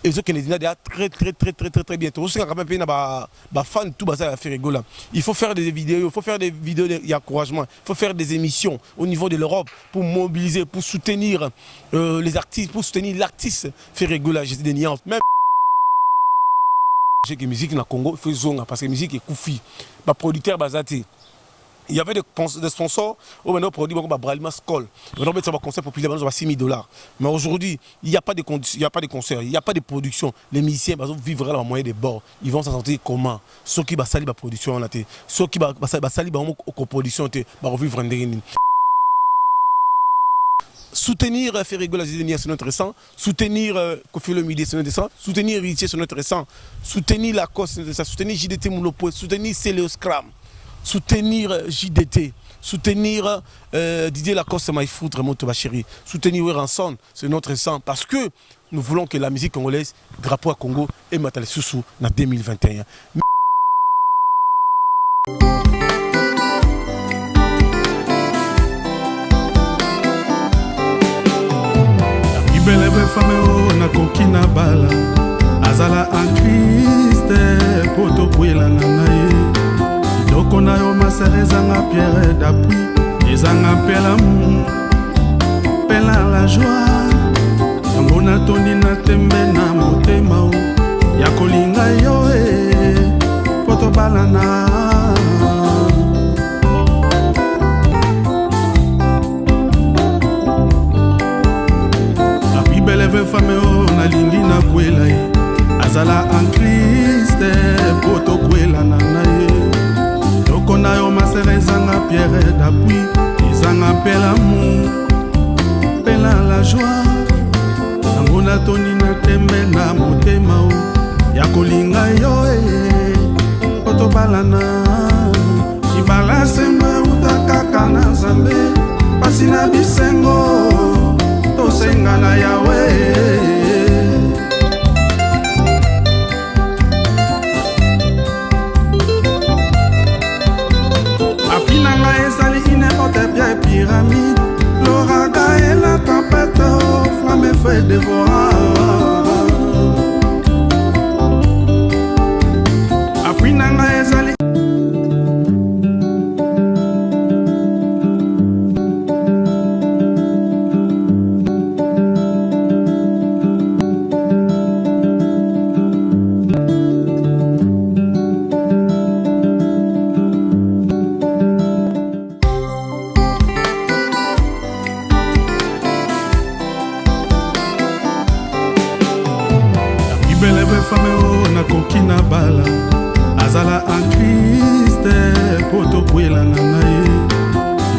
et ceux qui les disent très bientôt. Aussi quand même fan tout ça faire rigoler. Il faut faire des vidéos, d'encouragement, il faut faire des émissions au niveau de l'Europe pour mobiliser, pour soutenir les artistes, pour soutenir l'artiste faire rigoler. J'étais des niances. Même j'ai que musique dans Congo, il faut zonga parce que musique est koufi. Bah producteur bazati. Il y avait des sponsors où maintenant produit comme Bralima Skoll. Maintenant ça va concert populaire maintenant $6 000. Mais aujourd'hui, il n'y a pas de concerts, il n'y a pas de production. Les musiciens vont vivre à la moyen des bords. Ils vont s'en sortir comment? Ceux qui vont salir la production là, ceux qui vont salir la coproduction vont vivre en dernier. Soutenir Ferrigola Zidania, c'est intéressant. Soutenir Kofi Olomide, c'est intéressant. Soutenir Richie, c'est intéressant. Soutenir Lacoste, c'est intéressant. Soutenir JDT Moulopo, soutenir Célio Scram. Soutenir JDT. Soutenir Didier Lacoste, Maïfout, Raymond Tobacheri. Soutenir Ranson, c'est notre sang. Parce que nous voulons que la musique congolaise, drapeau à Congo, et Matale Soussou en 2021. Beleve fame na kokina bala azala en Christ poto kwela na ye doko na yo maserezanga pierre d'appui ezanga pela mu pela la joie yango na tondi na tembe na motema o ya kolinga yo poto bala na beleve fame o nalingi na kwela ye azala en Christ poto kwela na ye doko na yo masere ezanga pierre d'appui ezanga pela mu pela la joie nango natondi na tembe na motema o ya kolinga yo poto balana ibala semba utakaka na nzambe pasi na bisengo tosenga na yawe apinanga ezali inepote bia pyramide l'oraga et la tempête flamme fait dévorer apinanga ezali beleve fame o na kokina bala azala en Christ poto kwela na ye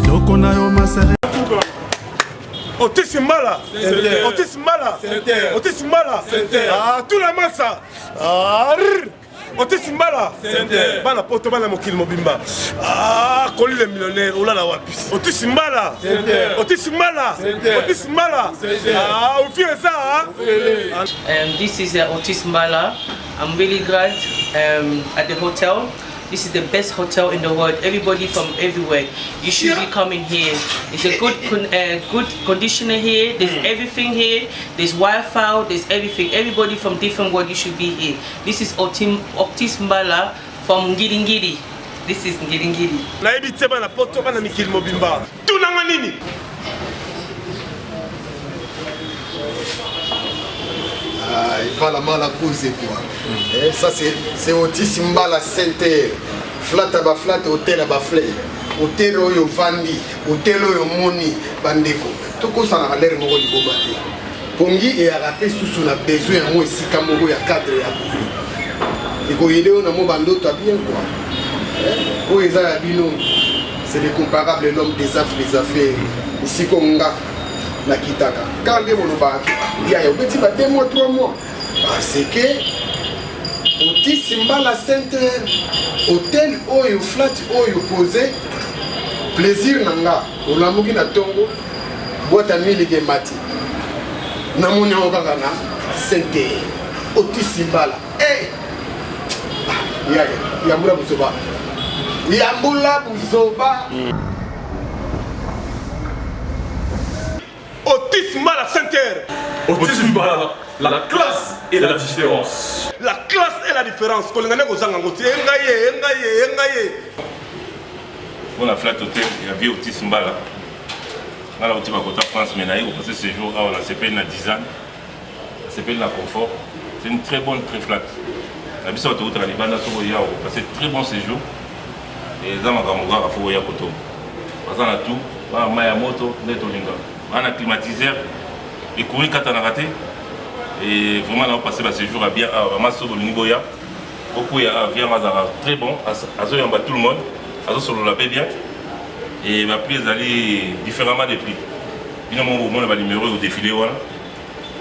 doko na yo masere Otis Mbala, Otis Mbala, Otis Mbala, ah tout la massa, ah Otis Mbala, bana poto bana mokili mobimba, ah Koli le millionnaire, oula la wapis, Otis Mbala, Otis Mbala, Otis Mbala, ah on fait ça, This is Otis Mbala. I'm really glad at the hotel. This is the best hotel in the world. Everybody from everywhere, you should be coming here. It's a good conditioner here. There's everything here. There's Wi-Fi. There's everything. Everybody from different world, you should be here. This is Otis Mbala from Ngiringiri. This is Ngiringiri. Na ebite bana poto bana mikili mobimba. Tunanga nini? Il va la mal à causer quoi. Et ça c'est Otis Mbala Center. Flat à ba flat, hôtel à ba flat. Hôtel oyo vandi, hôtel oyo moni bandeko. Toko ça na l'air moko liboba te. Pongi et arape sous na besoin mo ici kamoko ya cadre ya. Iko yele na mo bando ta bien quoi. Pour les Arabino, c'est les comparables l'homme des affaires. Ici Konga. Na kitaka quand les monobaki il y a petit 2 mois 3 mois parce que Otis Mbala Center hôtel oyo flat oyo posé plaisir nanga olamuki na tongo boîte à mille ke mati na moni okaka na center Otis Mbala ya mbula buzoba Otis Mbala Center. Otis Mbala La classe et la différence. La classe et la différence. Bon, la Flat Hotel, il y a vu Otis Mbala. Là, on va France, mais on a passé ce jour on a CPL na 10 ans. CPL na confort. C'est une très bonne, très flat. La bise autoroute à Libanda, on a passé très bon séjour. Et dans ma caméra, il faut y aller. On a tout. On a Maya Moto, on a climatiseur. Et courir quand on a raté. Et vraiment, on a passé ce jour à bien. On a passé le niveau. Beaucoup de avions très bon. On a tout le monde. On a sur le label bien. Et ma prix est allée différemment des prix. Il y a un numéro au défilé. Où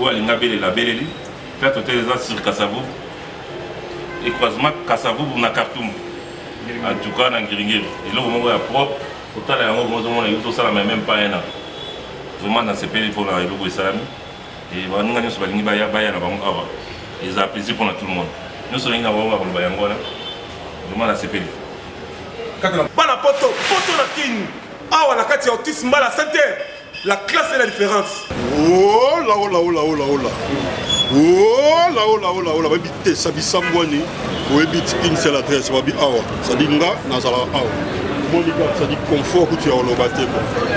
il y a un label. Peut-être que tu es sur Kassavou. Et croisement Kassavou pour la Khartoum. En tout cas, dans Ngiringiri. Et là, au moment où il y a propre, autant il y a un peu ça, même pas un an. Vraiment, dans ces pays, il faut la réloguer salami. Et nous avons dit que nous avons ils ont apprécié pour tout le monde. Nous sommes venus à Bayangona. Vraiment, dans ces pays. Bana poto, poto na kin. Awa na kati ya autisme bala santé. La classe et la différence. Oh là oh là oh là oh là oh là. Oh là oh là oh là oh là. Babi te sabi sambwani. Oebi une seule adresse babi awa. Ça dit nga nazala awa. Monica, ça dit confort que tu as au Lobaté.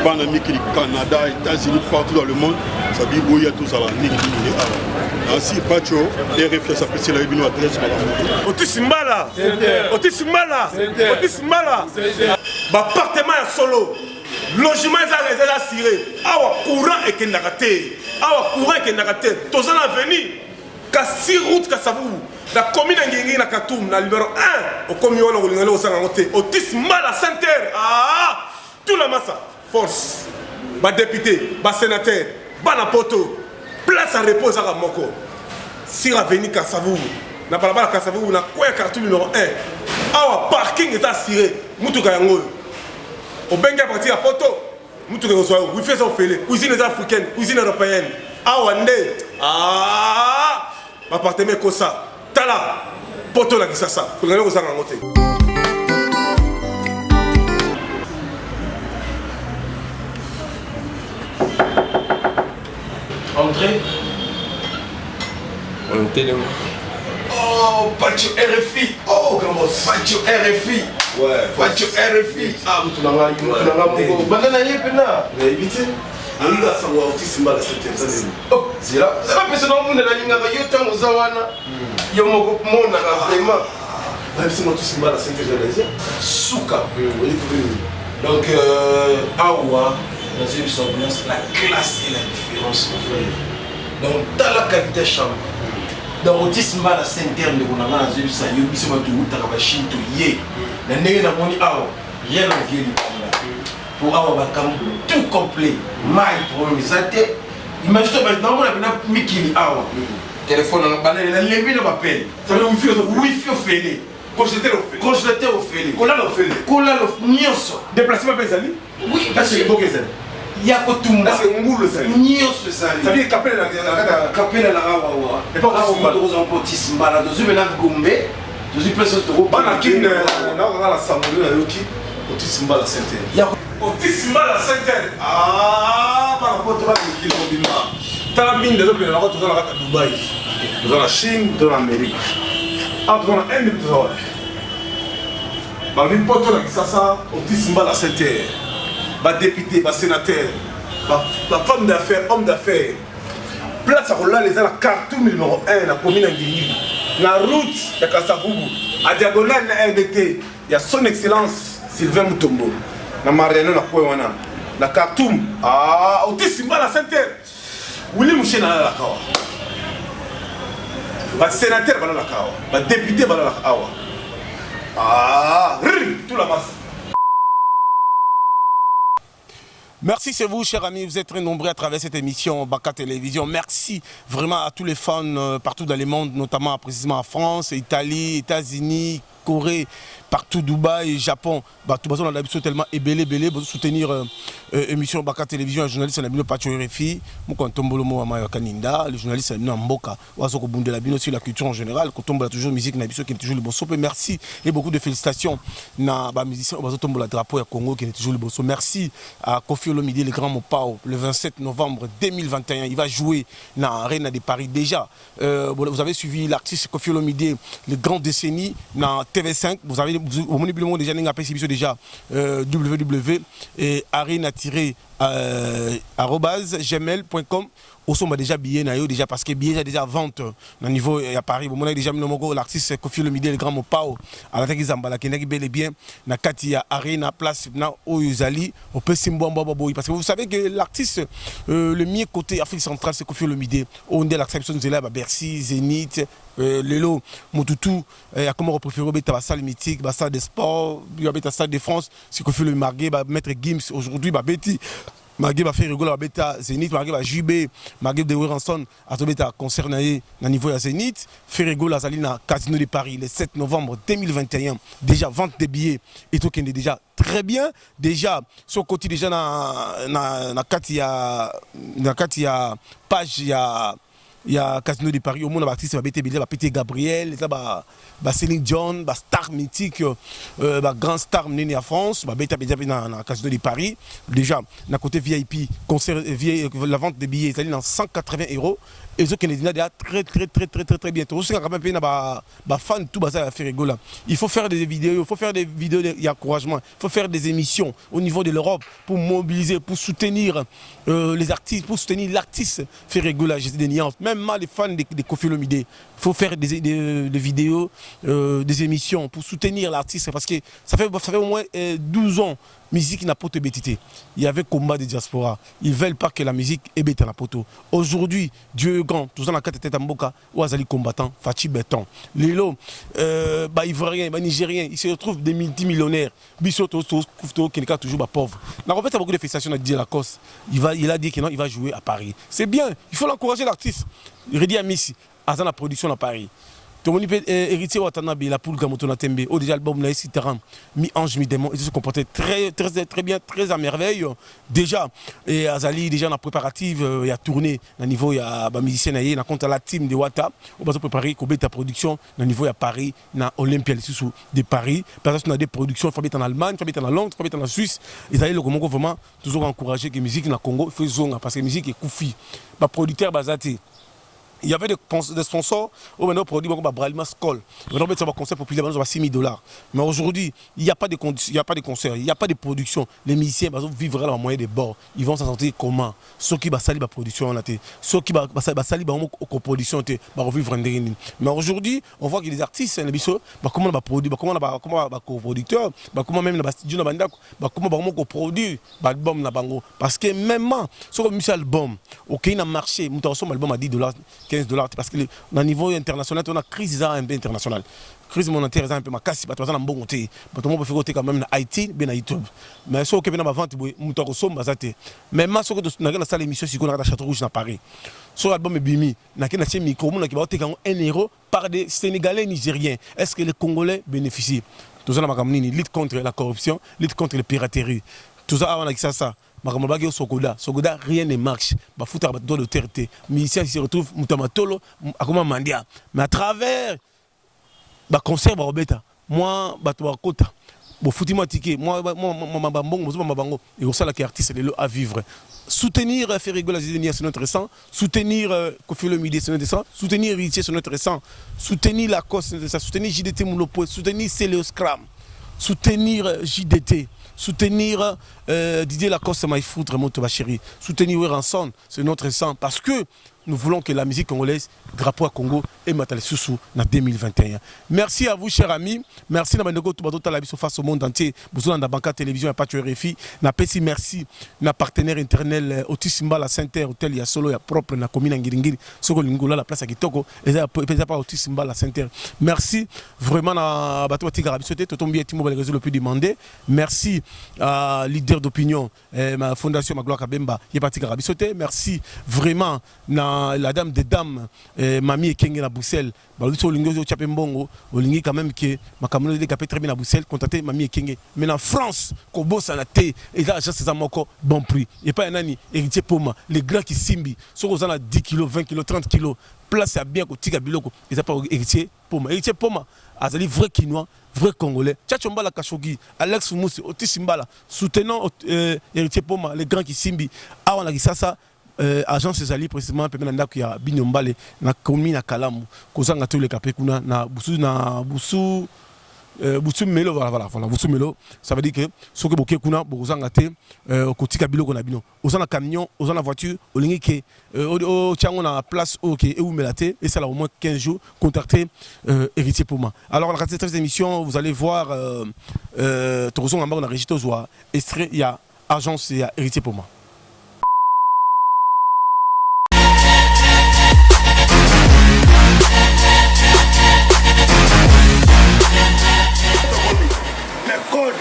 Bana mikili Canada, États-Unis, partout dans le monde. Ça dit boya tout ça là. Niki awa. Ainsi Pacho, RFI ça peut se la une adresse madame. Autisme bala. Autisme bala. Autisme bala. Ba appartement ya solo. Logement est assuré. Awa courant et kendakate. Awa courant et kendakate. Tozana avenue. Kasi route Kassavou. La commune de Katoum, na numéro 1, au commune de Autisme Mbala Center. Ah, tout la massa. Force. Ba député, ba sénateur, ba napoto. Place à repos à Moko. Si la avenue Kassavou. Na balabala Kassavou, na quoi Katoum numéro 1. Awa parking est assuré. Mutuka yango. Au Benga parti à Poto. Mutuka yango. Oui, fait ça au félé. Cuisine africaine, cuisine européenne. Awa nde. Ah, appartement comme ça. Tala, poto la kisasa. Pour gagner aux armes en André. Oh, Pacho RFI. Oh, comment Pacho RFI. Ouais, Pacho RFI. Ah, vous t'en avez eu. Banana yepena. Évitez. Il a sa autisme mal à cette année. Oh, c'est là. C'est la personne au monde de la ligne avec Yotam Ozawana. Il y a mon monde vraiment. Même si mon autisme mal à cette année. Souka. Donc, Awa, dans une semblance, la classe et la différence, mon frère. Donc, dans la qualité chambre. Dans l'autisme mal à Saint-Terme, on a dans une salle, il y a un Chine to yé. La nègre n'a pas dit Awa. Rien n'a vu pour avoir tout complet, maille pour les athées. Imagine-toi maintenant, on a Mikili Awa. Téléphone, on a levé le appel. Ça veut dire Wi-Fi au fêlé. Congélateur au fêlé. Cola au fêlé. Cola au nyonso. Déplacement Bezali. Oui, parce que c'est beau que ça. Il y a que tout le monde. Parce que on le sait. Nyonso ça. Ça veut dire qu'appelle la Awa. Et pas autisme malade. Dans une ménage Gombe, dans une personne de Roba. On a la Samoulou, on a Yoki. Autisme mal à Saint-Terre. Autisme mal à Saint-Terre. Ah, par rapport à qui l'ont dit là. T'as la mine de l'autre, on a à Dubaï. Nous avons la Chine, nous avons l'Amérique. Ah, nous avons un minute de l'autre. Bah, même pas toi qui ça, autisme mal à Saint-Terre. Bah, député, bah, sénateur, bah, femme d'affaires, homme d'affaires. Place à Roland, les gens, la Khartoum numéro 1, la commune d'Ingiri. La route de Kassavou, à diagonale de la RDT, il y a son excellence. Sylvain Mutombo, na Mariano na Kouéwana, na Khartoum, ah, autisme mal à Saint-Terre. Willy Mouché na la kawa. Ba sénateur bala la kawa, ba député bala la kawa. Ah, tout la masse. Merci, c'est vous, chers amis. Vous êtes très nombreux à travers cette émission Baka Télévision. Merci vraiment à tous les fans partout dans le monde, notamment précisément en France, Italie, États-Unis, Corée, partout, Dubaï, Japon. Bah, tout le monde a l'habitude tellement ébélé pour soutenir émission Baka Télévision. Les journalistes sont Pacho RFI, les journalistes sont Mboka, aussi la culture en général, quand on toujours musique, qui est toujours le bon son. Merci et beaucoup de félicitations à musiciens, au drapeau à Congo qui est toujours le bon son. Merci à Kofi Olomide, le grand Mopao, le 27 novembre 2021. Il va jouer dans l'Arena de Paris déjà. Vous avez suivi l'artiste Kofi Olomide, le grand décennie dans TV5. Vous avez au moment déjà déjà www.arena-gmail.com. Au sommet déjà billet déjà parce que billet déjà vente au niveau à Paris. Bon, déjà l'artiste Kofi Olomide, le grand Mopao, à la tête Zambala qui est bel et bien na Katia Arena place na Oyuzali au Pessimbo parce que vous savez que l'artiste le mieux côté Afrique centrale c'est Kofi Olomide. On dit l'acception de là Bercy, Zénith, Lelo, Motutu, à comment on préfère mettre la salle mythique, la salle de sport, il y a la salle de France, c'est Kofi Olomide marqué, mettre Gims aujourd'hui, Betty. Magé va faire rigoler à Zénith, Magé va juber, Magé de Ranson à Tobeta concerné à niveau de Zénith, faire rigoler à Zalina Casino de Paris le 7 novembre 2021. Déjà vente des billets et tout qui est déjà très bien. Déjà sur côté déjà na Katia page il y a Casino de Paris, au monde l'artiste va bêter Bélia, va péter Gabriel, va Céline Dion, va star mythique, va grand star mené à France, va bêter dans Casino de Paris. Déjà, dans côté VIP, concert, la vente des billets est allée dans 180 €. Et ce qui est déjà très bien. Tout ce qui est quand même fan tout ça faire rigoler. Il faut faire des vidéos, d'encouragement, il faut faire des émissions au niveau de l'Europe pour mobiliser, pour soutenir les artistes, pour soutenir l'artiste faire rigoler. J'étais des nuances. Même les fans de Kofi Olomide, il faut faire des vidéos, des émissions pour soutenir l'artiste parce que ça fait au moins 12 ans. Musique n'a pas de bêtité. Il y avait combat de diaspora. Ils ne veulent pas que la musique ait bêté la poteau. Aujourd'hui, Dieu est grand. Tout ça dans la carte tête en boca. Ouazali combattant, Fachi béton. Lilo, Ivoirien, Nigérien, ils se retrouvent des multimillionnaires. Bissoto, quelqu'un toujours pauvre. En fait, il y a beaucoup de félicitations à Didier Lacoste. Il a dit qu'il va jouer à Paris. C'est bien. Il faut l'encourager l'artiste. Redi Amissi, à la production à Paris. Tout le monde peut hériter Watanabe, la poule Gamoto Natembe, au déjà album là, etc. Mi-ange, mi-démon, ils se comportaient très bien, très à merveille. Déjà, et Azali, déjà dans la préparative, il y a tourné, au niveau, il y a des musiciens, il y a contre la team de Wata, on va se préparer, qu'on ta production, au niveau, il y a Paris, dans Olympia, de Paris. Par exemple, on a des productions, il faut être en Allemagne, il faut être en Londres, il faut être en Suisse. Ils allaient le Congo vraiment toujours encourager que la musique dans le Congo, il faut parce que la musique est koufi. Les producteurs, il y avait des sponsors où on produit comme Bralima Skoll. On a un concert populaire à 6 000 $. Mais aujourd'hui, il n'y a pas de concerts, il n'y a pas de production. Les musiciens vivent dans le moyen des bords. Ils vont s'en sortir comment? Ceux qui vont salir la production, ceux qui vont salir la coproduction, vont vivre en dernier. Mais aujourd'hui, on voit que les artistes, comment on va produire, comment on va coproducteur, comment même dans studio, comment on va coproduire l'album. Parce que même sur un album, ok, il a marché, un album à 10 $. 15 $, parce que dans le niveau international, on a une crise internationale. Crise monétaire, un peu ma casse, parce que on a bon côté. Tout le monde peut faire comme même dans Haïti, bien dans YouTube. Mais ce qui est dans la vente, on a somme basate. Mais moi, ce que on a dans salle émission, c'est qu'on a dans Château Rouge dans Paris. Sur l'album Bimi, on a un micro, on a 1 € par des Sénégalais Nigériens. Est-ce que les Congolais bénéficient? Tout ça, on a lutte contre la corruption, lutte contre la piraterie. Tout ça, on a ça. Sogoda, rien ne marche. Bafuta doit de terre. Musiciens se retrouvent Mutamatolo, Akoma Mandia. Mais à travers le concert, moi, Kota. Bon, foutis-moi ticket. Moi, et au sein de l'artiste, c'est à vivre. Soutenir Ferrigo la Zidania, c'est notre sang. Soutenir Kofi Olomide, c'est notre sang. Soutenir Ritier, c'est notre sang. Soutenir Lacoste, c'est notre sang. Soutenir JDT Moulopo, soutenir Célio Scram. Soutenir JDT. Soutenir Didier Lacoste, Maïfoutre, Motoba Chéri. Soutenir Ranson, c'est notre sang. Parce que nous voulons que la musique congolaise, drapeau à Congo, et Matale Soussou en 2021. Merci à vous, chers amis. Merci à Mandoko Toubato la face au monde entier. Vous êtes dans la banque télévision et pas de RFI. Merci à partenaire interne Otis Mbala Center, hôtel, il y a solo, il y a propre, la commune en Giringiri, Soko Lingola, la place à Kitoko, et il n'y a pas Otis Mbala Center. Merci vraiment à Bato Tigara Bissoté, tout le monde réseau le plus demandé. Merci à leader d'opinion, ma fondation Magloire Kabemba, il y a pas Tigara Bissoté. Merci vraiment à la dame des dames Mamie Ekenge à Bruxelles baluti olingi ochape mbongo olingi quand même que makambo de capé très bien à Bruxelles contacter Mamie Ekenge mais en France ko bossa na té et là agence ça moko bon prix et pas nani héritier poma les grands qui simbi so ko na 10 kg 20 kg 30 kg place à bien ko tika biloko ils a pas héritier poma azali vrai quinois vrai congolais Tchachombala Kashogi Alex Moussi Otis Mbala soutenant héritier poma les grands qui simbi awana kisasa agence ezali précisément pembe na ndako ya Binyombale na commune na Kalamu kozanga to le kapé kuna na busu busu melo voilà busu melo ça veut dire que soki boké kuna bozanga te kotika biloko na bino ozana camion ozana voiture olingi ke o tiango na place OK et ou melate et ça là au moins 15 jours contacter héritier Poma. Alors dans cette émission vous allez voir Toroson Ngamba na Régito Zoa extrait il y a agence et héritier Poma.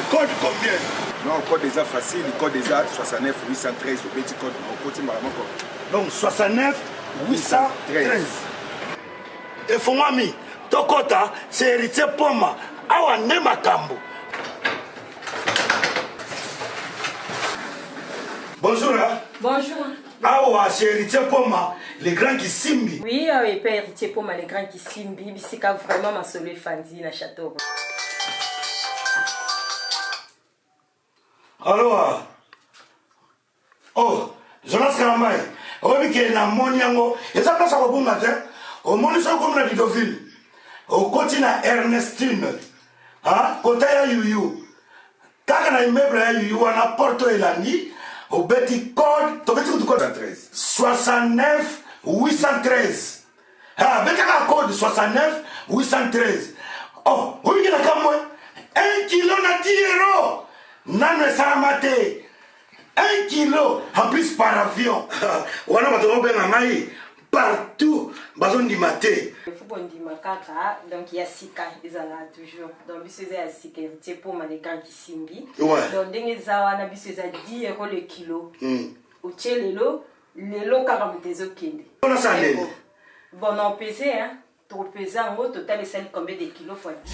Code combien? Non, code déjà facile, code déjà 69 813 au petit code. Donc 69 813. Et Fongami, Tokota, c'est héritier Poma. Awa Nemakambo. Bonjour. Hein? Bonjour. Awa, c'est héritier Poma, les grands qui simbi. Oui, et puis héritier Poma, les grands qui simbi. C'est vraiment ma seule fandi na château. Alors, oh, Jonas Karamay, obi ke na moniango, eza pasa ko bunga te, o moni so ko na Bidoville. O koti na Ernestine. Ah, kota ya yuyu. Kaka na immeuble ya yuyu wana Porto Elani, o beti code, to beti code 69 813. Ah, beti ka code 69 813. Oh, obi ke na kamwe 1 kilo na 10 euros. Nano Saramate 1 kilo en plus par avion. Wana bato benga mai partout bazon di maté. Il faut bon di makaka donc il y a sika ils là toujours. Donc biso za sika héritier pour les grands qui simbi. Donc ndenge zawa na biso za 10 euros le kilo. O lelo kaka mutezo kende. On ça lelo. Bon on pesé hein. Trop pesé en gros total c'est combien de kilos fois 10.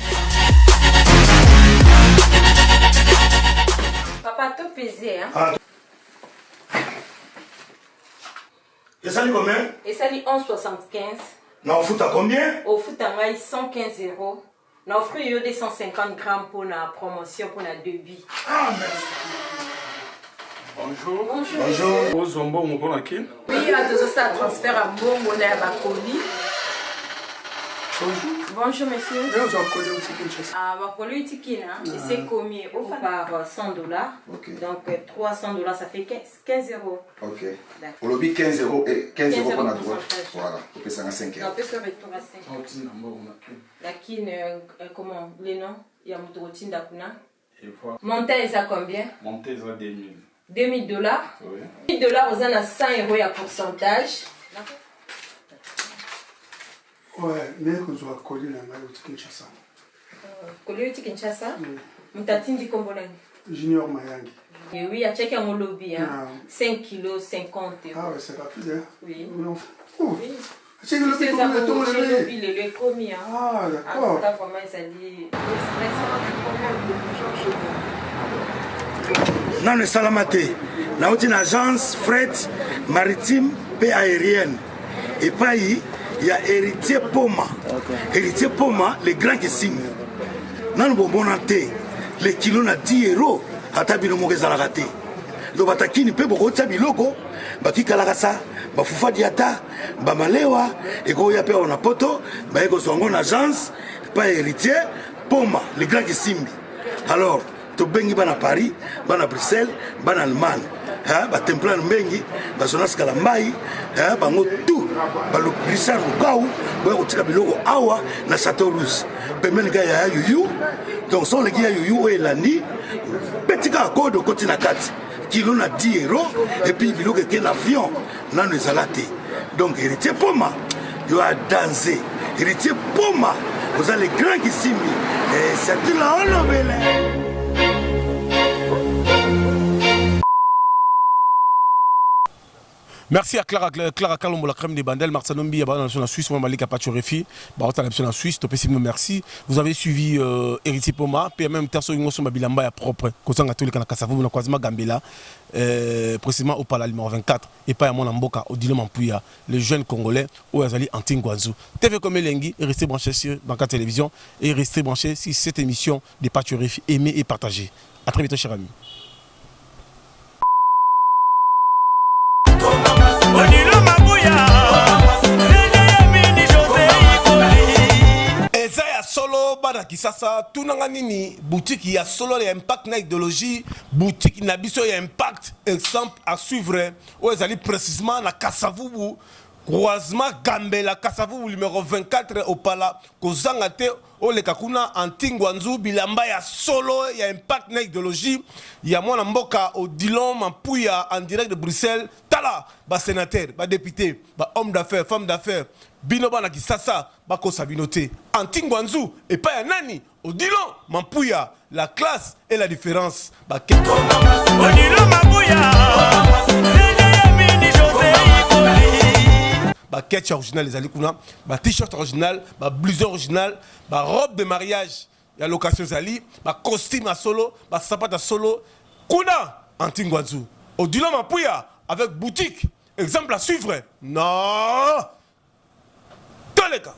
Papa, tout pesé, hein? Ah. Et ça dit combien? Et ça dit 11,75. Non, au foot à combien? Au foot à 115 euros. Nous offrons 250 grammes pour la promotion, pour la devis. Ah, merci. Bonjour. Bonjour. Bonjour. Zombo, on prend la qui? Oui, il y a toujours ça transfert à Bongo, à Bakoli. Bonjour. Bonjour, monsieur. Ah, Bakoli Tikina, c'est commis par 100 $. Okay. Donc 300 $, ça fait 15 euros. Ok. On l'a dit 15 euros et 15 euros qu'on a droit. Voilà, on peut s'en 5 euros. On peut se retour à 5 euros. La kine, comment les noms? Il y a mon routine d'Akuna. Montez à combien? Montez à 2000. 2000 $. Oui. 1000 $, vous en avez 100 euros à pourcentage. Ouais, mais qu'on soit collé dans la Kinshasa. Collé au Kinshasa? Moutatindi Kombolani. Junior Mayangi. Et oui, à checker mon lobby, hein. 5 kg 50 euros. Ah ouais, c'est rapide, hein? Oui. Oh. Oui. C'est le lobby, le commis, hein. Ah, d'accord. Ah, vraiment, ça dit. Non, le Salamate. Là où une agence fret maritime et aérienne. Et pas il y a héritier Poma. Héritier Poma, les grands qui signent. Dans le bonbon les kilos na 10 euros. Atabino Mogeza la raté. Le batakini pe boko tabiloko. Baki kalakasa. Bafufa diata. Bamalewa. Et quand il y a on a poto. Bah ego zongo une agence. Pas héritier Poma. Les grands qui signent. Alors. To bengi bana Paris, bana Bruxelles, bana Allemagne. Ha ba templan bengi, ba Jonas Kalambai, ha ba ngotu, ba le Richard Lukau, ba otika biloko awa na Château Rouge. Pemene ga ya yuyu. Donc son les gars yuyu elani, petit ka code côté na 4. Kilo na 10 euros et puis biloko ke l'avion na nous alate. Donc héritier Poma, yo a dansé. Héritier Poma, vous avez les grands qui s'y mis. Et c'est là on le Merci à Clara Kalombo, la crème des bandelles, Marsanombi, dans la Suisse, Malika Pachorefi, la Suisse, merci. Vous avez suivi Héritier Poma, puis même Terso Ingoso Mabilamba propre, Kosanga Tolika na Kasavu, na Kwazima Gambela, précisément au Palais numéro 24, et pas à mon Amboka, au Dilom Ampuya, les jeunes Congolais, au Azali Antingouazou. TV comme Elengi, et restez branchés sur la télévision, et restez branchés sur cette émission des Pachorefi, aimée et partagée. A très bientôt, chers amis. Ezaya solo bana kisasa tunanga nini boutique ya solo ya impact na idéologie boutique na biso ya impact exemple à suivre o ezali précisément na Kasavubu croisement Gambela Kasavubu numéro 24 au Pala kozanga te o le kakuna Antingouazou bilamba ya solo ya impact na idéologie ya mwana mboka au Dilon Mampuya en direct de Bruxelles tala ba sénateur ba député ba homme d'affaires femme d'affaires bino bana kisasa bako sabinote Antingouazou et pas ya nani au Dilon Mampuya la classe et la différence ba Dilon Mampuya ba ketch original les alikuna ba t-shirt original ba blouson original ba robe de mariage ya location zali ba costume à solo ba sapato à solo kuna Antingouazou au Dilon Mampuya avec boutique exemple à suivre non Toleka